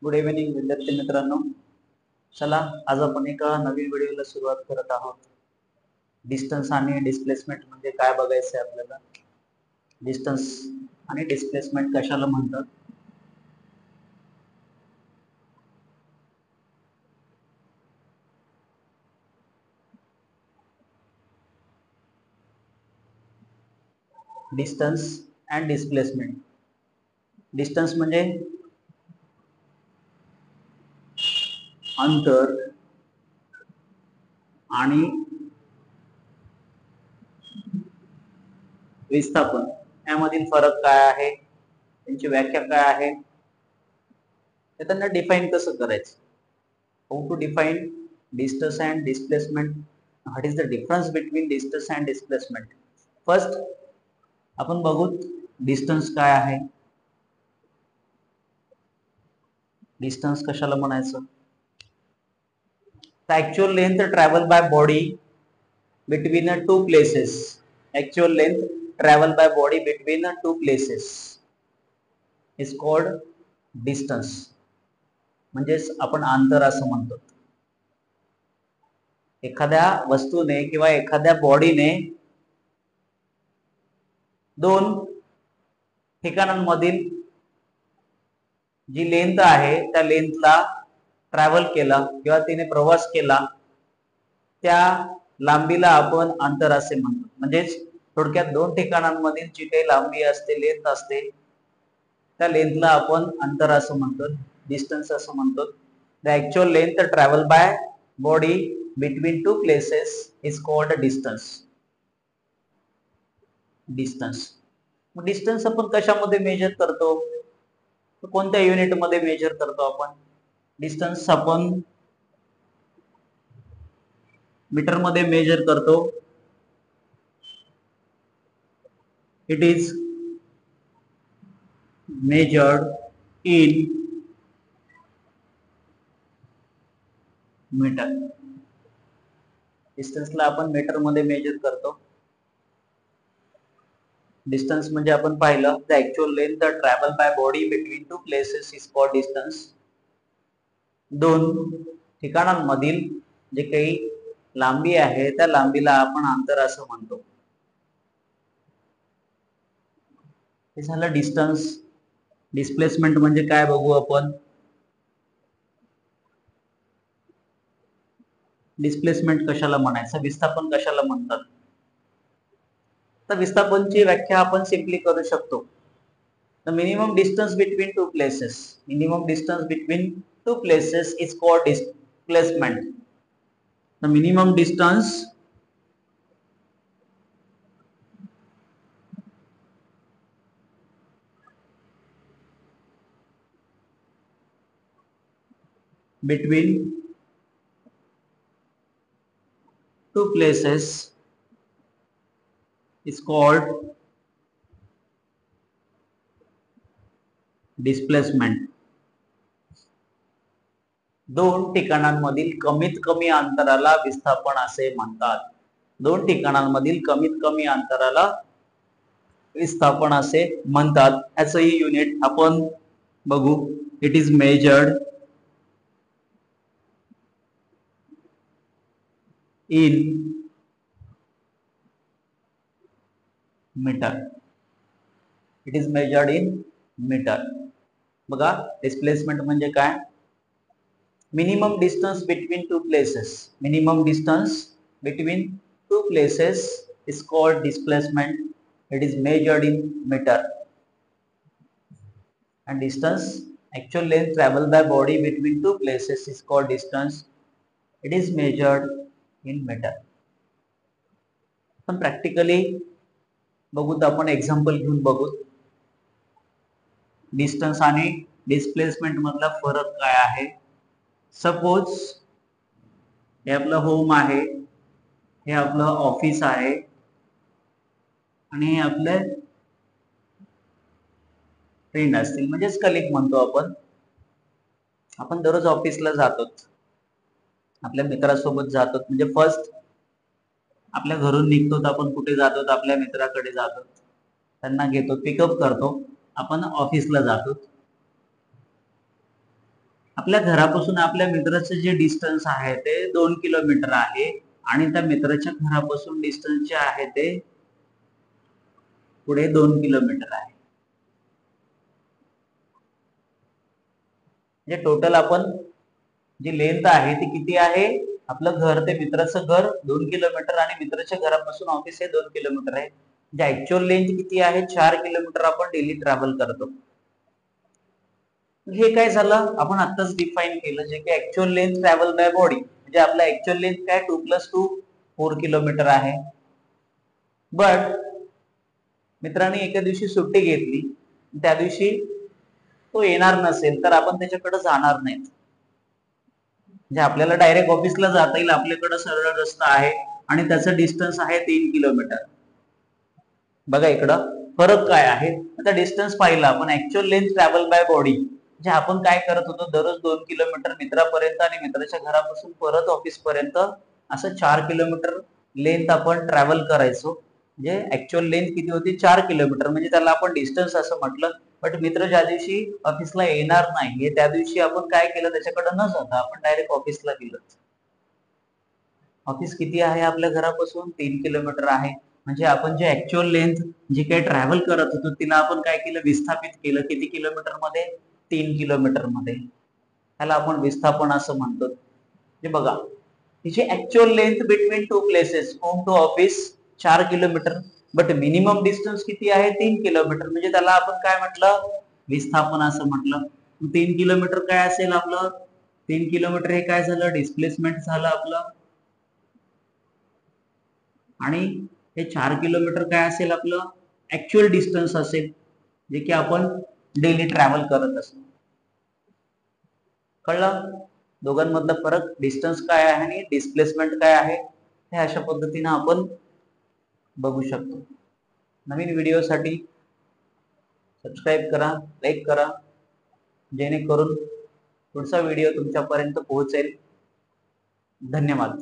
Good evening विद्यार्थी मित्रांनो. चला आज आपण एका नवीन व्हिडिओला सुरुवात करत आहोत. डिस्टन्स आणि डिस्प्लेसमेंट म्हणजे काय बघायचं आहे आपल्याला. डिस्टन्स आणि डिस्प्लेसमेंट कशाला म्हणतात. Distance and displacement. डिस्टन्स म्हणजे अंतर आणि विस्थापन यामधील फरक काय आहे, त्यांची व्याख्या काय आहे, ते त्यांना डिफाइन कसं करायचं. How to define distance and displacement. What is the difference between distance and displacement. First आपण बघू डिस्टन्स काय आहे. डिस्टन्स कशाला म्हणायचं. The actual length traveled by body between two places. Actual length traveled by body between two places is called distance. म्हणजेच आपण अंतर असं म्हणतो. एखाद्या वस्तूने किंवा एखाद्या बॉडीने दोन ठिकाणांमधील जी लेंथ आहे त्या लेंथला ट्रॅव्हल केला किंवा तिने प्रवास केला, त्या लांबीला आपण अंतर असे म्हणतो. म्हणजेच थोडक्यात दोन ठिकाणांमधील जी काही लांबी असते, लेंथ असते, त्या लेंथला आपण अंतर असं म्हणतो, डिस्टन्स असं म्हणतो. The actual length travel by body between two places is called distance. Distance. Distance आपण कशामध्ये मेजर करतो, कोणत्या युनिट मध्ये मेजर करतो आपण. डिस्टन्स आपण मीटर मध्ये मेजर करतो. It is measured in metre. डिस्टन्सला आपण मीटर मध्ये मेजर करतो. डिस्टन्स म्हणजे आपण पाहिलं the actual length travel by body between two places is called distance. दोन ठिकाणांमधील जे काही लांबी आहे त्या लांबीला आपण अंतर असं म्हणतो. हे झालं डिस्टन्स. डिस्प्लेसमेंट म्हणजे काय बघू आपण. डिस्प्लेसमेंट कशाला म्हणायचं, विस्थापन कशाला म्हणतात. तर विस्थापनची व्याख्या आपण सिंपली करू शकतो. The minimum distance between two places. Minimum distance between two places is called displacement. The minimum distance between two places is called displacement. दोन ठिकाणांमधील कमीत कमी अंतराला विस्थापन असे म्हणतात. दोन ठिकाणांमधील कमीत कमी अंतराला विस्थापन असे म्हणतात. याचंही युनिट आपण बघू. It is measured in metre. It is measured in metre. बघा डिस्प्लेसमेंट म्हणजे काय. Minimum distance between two places. Minimum distance between two places is called displacement. It is measured in meter. And distance, actual length traveled by body between two places is called distance. It is measured in meter. पण practically बघूत, आपण example घेऊन बघूत. Distance आणि displacement मधला फरक काय आहे. Suppose हे आपलं होम आहे, हे आपलं ऑफिस आहे आणि हे आपले फ्रेंड असतील, म्हणजेच कलिग म्हणतो आपण. आपण दररोज ऑफिसला जातो, आपल्या मित्रासोबत जातो. म्हणजे फर्स्ट आपल्या घरून निघतो, आपण कुठे जातो, आपल्या मित्राकडे जातो, त्यांना घेतो, पिकअप करतो, आपण ऑफिसला जातो. आपल्या घरापासून आपल्या मित्राचं जे डिस्टन्स आहे ते 2 किलोमीटर आहे आणि त्या मित्राच्या घरापासून डिस्टन्स जे आहे ते पुढे 2 किलोमीटर आहे. म्हणजे टोटल आपण जी लेंथ आहे ती किती आहे? आपलं घर ते मित्राचं घर 2 किलोमीटर आणि मित्राच्या घरापासून ऑफिस हे 2 किलोमीटर आहे. म्हणजे ऍक्च्युअल लेंथ किती आहे? 4 किलोमीटर आपण डेली ट्रॅव्हल करतो. हे काय झालं? आपण आत्ताच डिफाईन केलं जे की actual length travel by body, म्हणजे आपला ऍक्च्युअल लेंथ काय 2+2 4 किलोमीटर आहे. बट मित्रांनी एका दिवशी सुट्टी घेतली, त्या दिवशी तो येणार नसेल तर आपण त्याच्याकडे जाणार नाही. म्हणजे आपल्याला डायरेक्ट ऑफिसला जाता येईल, आपल्याकडे सरळ रस्ता आहे आणि त्याचं डिस्टन्स आहे 3 किलोमीटर. बघा इकडं फरक काय आहे? आता डिस्टन्स पाहिला आपण, actual length travel by body म्हणजे आपण काय करत होतो, दररोज 2 किलोमीटर मित्रापर्यंत आणि मित्राच्या घरापासून परत ऑफिस पर्यंत असं 4 किलोमीटर लेंथ आपण ट्रॅव्हल करायचो. म्हणजे ऍक्च्युअल लेंथ किती होती? 4 किलोमीटर, म्हणजे त्याला आपण डिस्टन्स असं म्हटलं. बट मित्र ज्या दिवशी ऑफिसला येणार नाही त्या दिवशी आपण काय केलं, त्याच्याकडे न जाता आपण डायरेक्ट ऑफिसला गेलो. ऑफिस किती आहे आपल्या घरापासून? 3 किलोमीटर आहे. म्हणजे आपण जे ऍक्च्युअल लेंथ जी काही ट्रॅव्हल करत होतो तिला आपण काय केलं? विस्थापित केलं. किती किलोमीटर मध्ये? 3 किलोमीटर मध्ये. त्याला आपण विस्थापन असं म्हणतो. हे बघा, तिची actual length between two places home to office 4 kilometre, but minimum distance किती आहे? 3 किलोमीटर, म्हणजे त्याला आपण काय म्हटलं? विस्थापन असं म्हटलं. 3 किलोमीटर काय असेल आपलं? 3 किलोमीटर हे काय झालं? डिस्प्लेसमेंट झालं आपलं. आणि हे 4 किलोमीटर काय असेल? आपलं ऍक्च्युअल डिस्टन्स असेल, जे की आपण डेली ट्रॅव्हल करत असतो. कळलं दोघांमधला फरक? डिस्टन्स काय आहे आणि डिस्प्लेसमेंट काय आहे, हे अशा पद्धतीने आपण बघू शकतो. नवीन व्हिडिओसाठी सबस्क्राईब करा, लाईक करा, जेणेकरून पुढचा व्हिडिओ तुमच्यापर्यंत पोहोचेल. धन्यवाद.